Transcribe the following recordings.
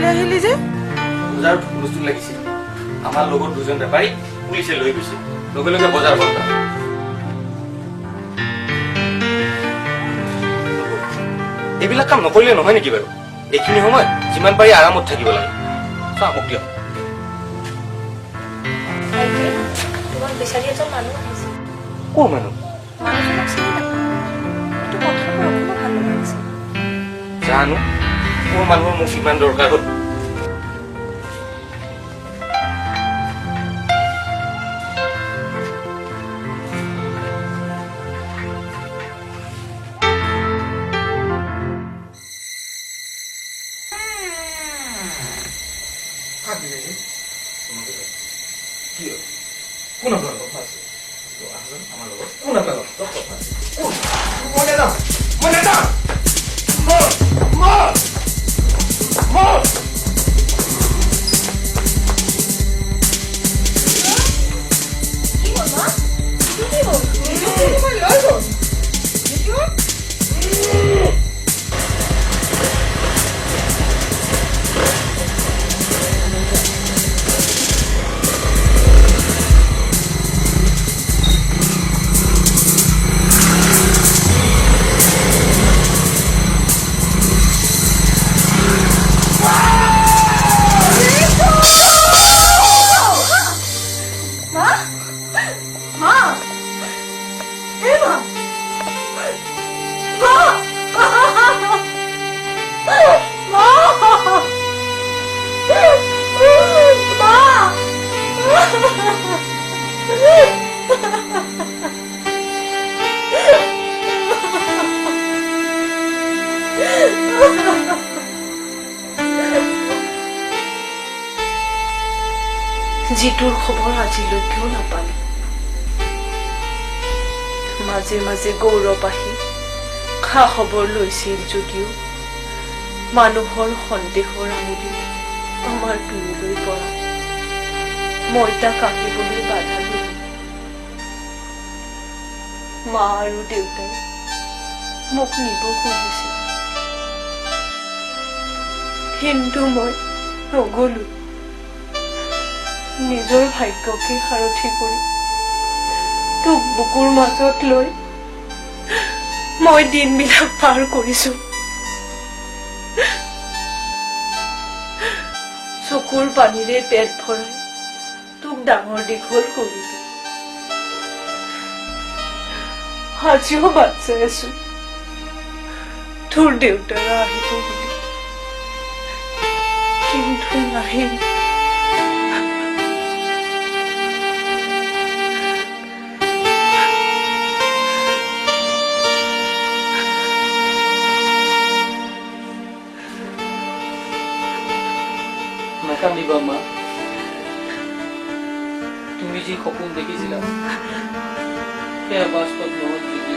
বজাৰলৈ আহিলি যে? বজাৰত বস্তু লাগিছিল। আমাৰ লগত দুজন বেপাৰী পুলিচে লৈ গৈছে। লগে লগে বজাৰ বন্ধ। এইবিলাক কাম নকৰিলে নহয় নেকি বাৰু? এইখিনি সময়ত যিমান পাৰি আৰামত থাকিব লাগে। চোৱা মোক দিয়ক। তোমাক বিচাৰি এজন মানুহ আহিছে। কোন মানুহ? মানুহজনক চিনি নাপাওঁ। কিন্তু কথাবোৰ অকণমান ভাল লাগিছে। জানো মোৰ মানুহৰ মোক ইমান দৰকাৰ হ'ল। কোন আপোনাৰ কথা আছে? আমাৰ লগত কোন আপোনাৰ কথা আছে? মই নাযাওঁ, মই নাযাওঁ। যিটোৰ খবৰ আজিলৈকেও নাপালো। মাজে মাজে গৌৰৱ আহি খা খবৰ লৈছিল যদিও মানুহৰ সন্দেহৰ আঙুলি আমাৰ দূৰলৈ পৰা মই তাক আহিবলৈ বাধা দিলো। মা আৰু দেউতাই মোক নিব খুজিছিল, কিন্তু মই নগলো। নিজৰ ভাগ্যকে সাৰথি কৰি তোক বুকুৰ মাজত লৈ মই দিনবিলাক পাৰ কৰিছো। চকুৰ পানীৰে পেট ভৰাই তোক ডাঙৰ দীঘল কৰিলো। আজিও বাট চাই আছো তোৰ দেউতাৰা আহিব বুলি, কিন্তু নাহিল। নাকান্দিবা মা, তুমি যি সপোন দেখিছিলা সেয়া বাস্তৱ নহল যদি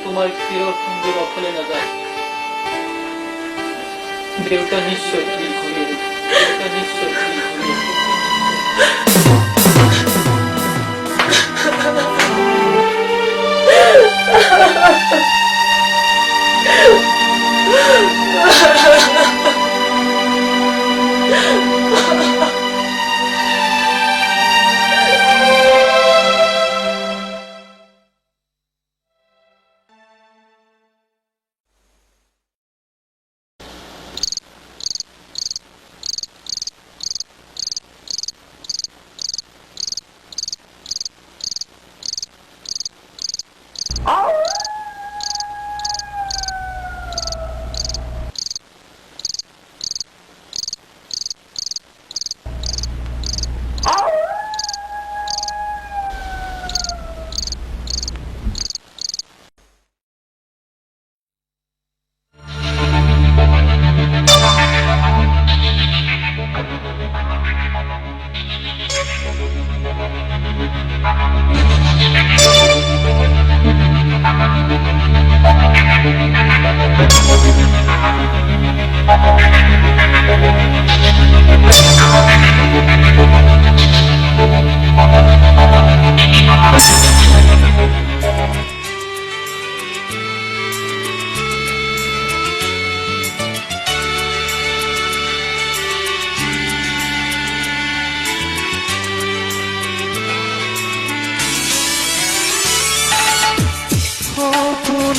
তোমাৰ প্ৰিয় সুন্দৰ অথলে নাযায়। দেউতা নিশ্চয় দেউতা নিশ্চয়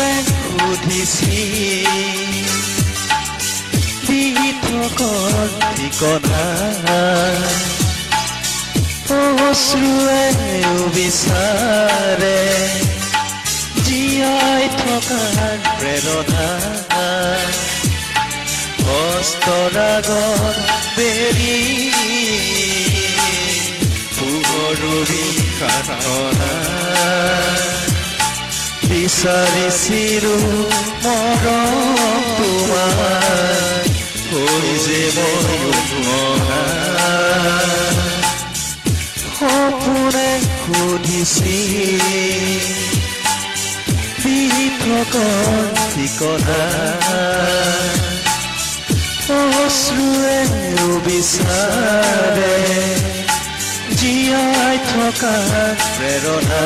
সপোনে সুধিছিল দি থকাৰ ঠিকনা অশ্ৰুৱে বিচাৰে জীয়াই থকাৰ প্ৰেৰণা হস্তৰাগৰ বেৰি পোহৰুবি কাঠনা বিচাৰিছিলো মৰম তোমাৰ হৈ যে মই সপোনে সুধিছিল দি থকাৰ ঠিকনা অশ্ৰুৱে বিচাৰে জীয়াই থকাৰ প্ৰেৰণা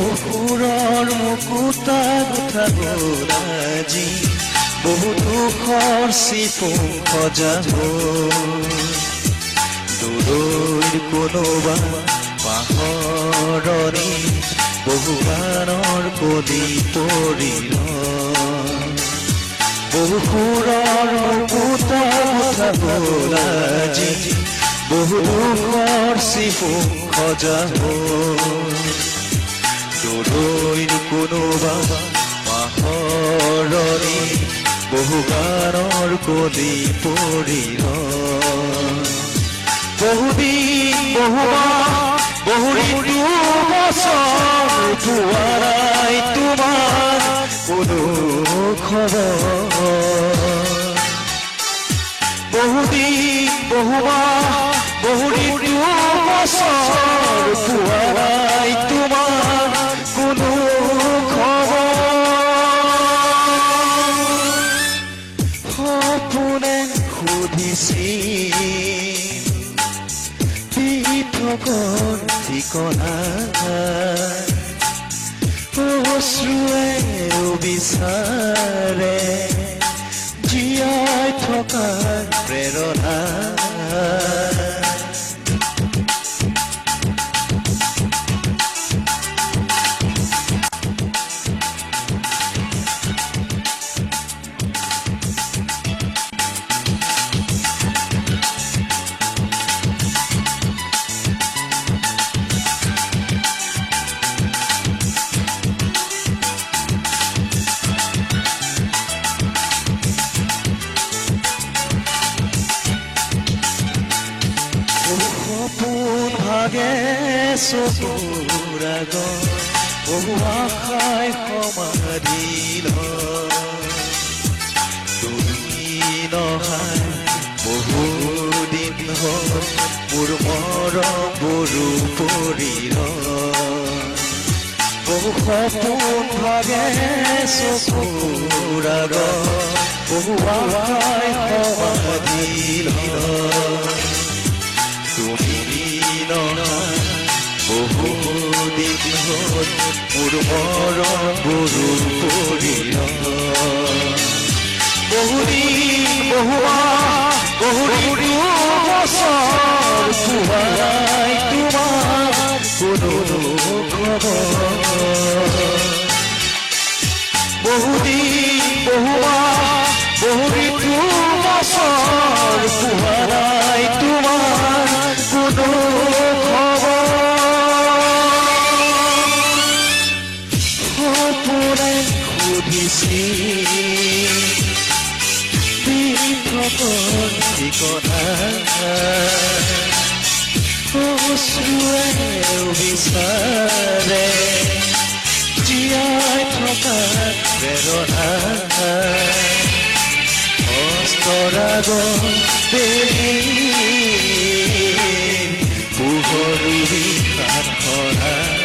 অসুৰৰ মুকুতা গুঠা আজি বহু দুখৰ চিপুং সজাব দূৰৈৰ কোনোবা পাহৰণি বহু গানৰ কলি পৰিল বহু সুৰৰ মুকুতা গুঠা আজি বহু দুখৰ চিপুং সজাব দূৰৈৰ কোনোবা পাহৰণি বহু গানৰ কলি পৰিল বহুদিন বহুমাহ বহু ঋতু বছৰ পোৱা নাই তোমাৰ কোনো খবৰ বহুদিন বহুমাহ বহু ঋতু বছৰ পোৱা নাই তোমাৰ কোনো খবৰ সপোনে সুধিছিল দি থকাৰ ঠিকনা অশ্ৰুৱে বিচাৰে জীয়াই থকাৰ প্ৰেৰণা সপোন ভাগে চকুৰ আগত বহু আশাই সমাধিল তুমি নহাই বহুদিন হ'ল মোৰ মৰম বৰু পৰিল বহু সপোন ভাগে চকুৰ আগত বহু আশাই সমাধিল তুমি নহয় বহুদিন হ'ল মোৰ মৰম বৰু পৰিল বহুদিন বহুমাহ বহু ঋতু বছৰ পোৱা নাই তোমাৰ কোনো খবৰ বহুদিন বহুমাহ বহু ঋতু বছৰ পোৱা নাই তোমাৰ কোনো খবৰ সপোনে সুধিছিল দি থকাৰ ঠিকনা অশ্ৰুৱে বিচাৰে জীয়াই থকাৰ প্ৰেৰণা হস্তৰাগৰ বেৰি পোহৰুবি কাঠনা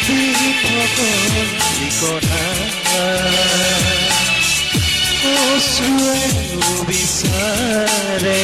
পৃথকৰ ঠিকনা অশ্ৰুৱে বিচাৰে